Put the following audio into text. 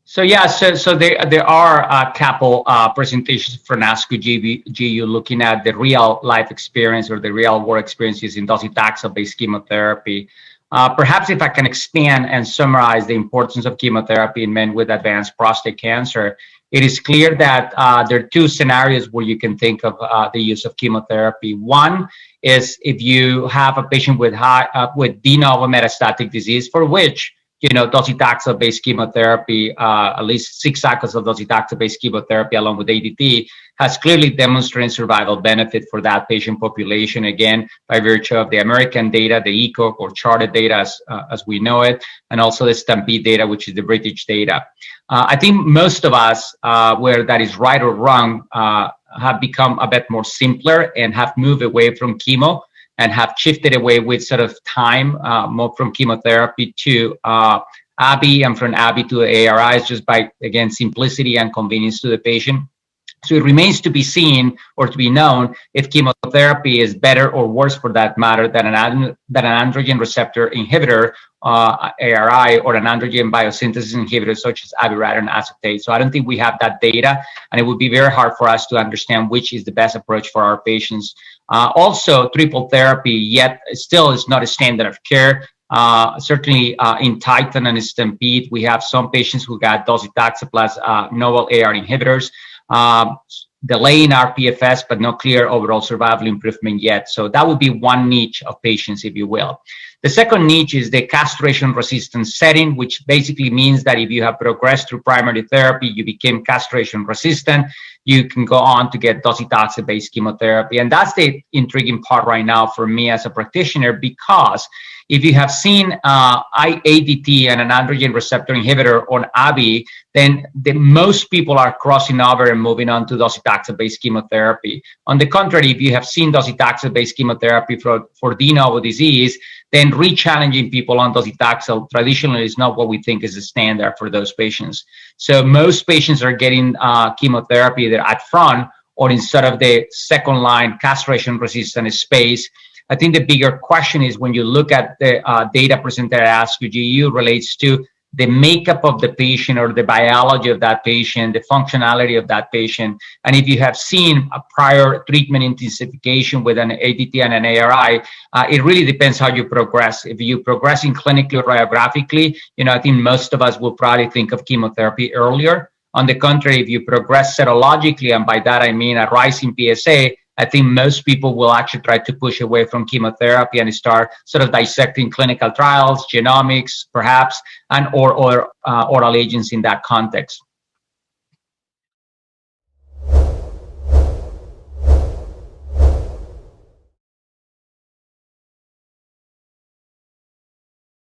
So yeah, so there are a couple presentations from ASCO GU looking at the real life experience or the real world experiences in docetaxel-based chemotherapy. Perhaps if I can expand and summarize the importance of chemotherapy in men with advanced prostate cancer, it is clear that there are two scenarios where you can think of the use of chemotherapy. One is if you have a patient with with de novo metastatic disease for which docetaxel-based chemotherapy, at least 6 cycles of docetaxel-based chemotherapy along with ADT, has clearly demonstrated survival benefit for that patient population, again, by virtue of the American data, the ECOG or charted data as we know it, and also the Stampede data, which is the British data. I think most of us, where that is right or wrong, have become a bit more simpler and have moved away from chemo and have shifted away with sort of time, more from chemotherapy to ABI and from ABI to ARIs, just by, again, simplicity and convenience to the patient. So it remains to be seen or to be known if chemotherapy is better or worse, for that matter, than an androgen receptor inhibitor, ARI, or an androgen biosynthesis inhibitor such as abiraterone acetate. So I don't think we have that data, and it would be very hard for us to understand which is the best approach for our patients. Also, triple therapy yet still is not a standard of care. Certainly in Titan and Stampede, we have some patients who got docetaxel plus novel AR inhibitors, delaying RPFS, but no clear overall survival improvement yet. So that would be one niche of patients, if you will. The second niche is the castration-resistant setting, which basically means that if you have progressed through primary therapy, you became castration-resistant, you can go on to get docetaxel-based chemotherapy. And that's the intriguing part right now for me as a practitioner, because if you have seen ADT and an androgen receptor inhibitor on ABI, then most people are crossing over and moving on to docetaxel-based chemotherapy. On the contrary, if you have seen docetaxel-based chemotherapy for de novo disease, then re-challenging people on docetaxel traditionally is not what we think is the standard for those patients. So most patients are getting chemotherapy either at front or in sort of the second line castration-resistant space. I think the bigger question is when you look at the data presented at ASCO GU relates to the makeup of the patient or the biology of that patient, the functionality of that patient. And if you have seen a prior treatment intensification with an ADT and an ARI, it really depends how you progress. If you progress in clinically or radiographically, I think most of us will probably think of chemotherapy earlier. On the contrary, if you progress serologically, and by that I mean a rise in PSA, I think most people will actually try to push away from chemotherapy and start sort of dissecting clinical trials, genomics, perhaps, and or oral agents in that context.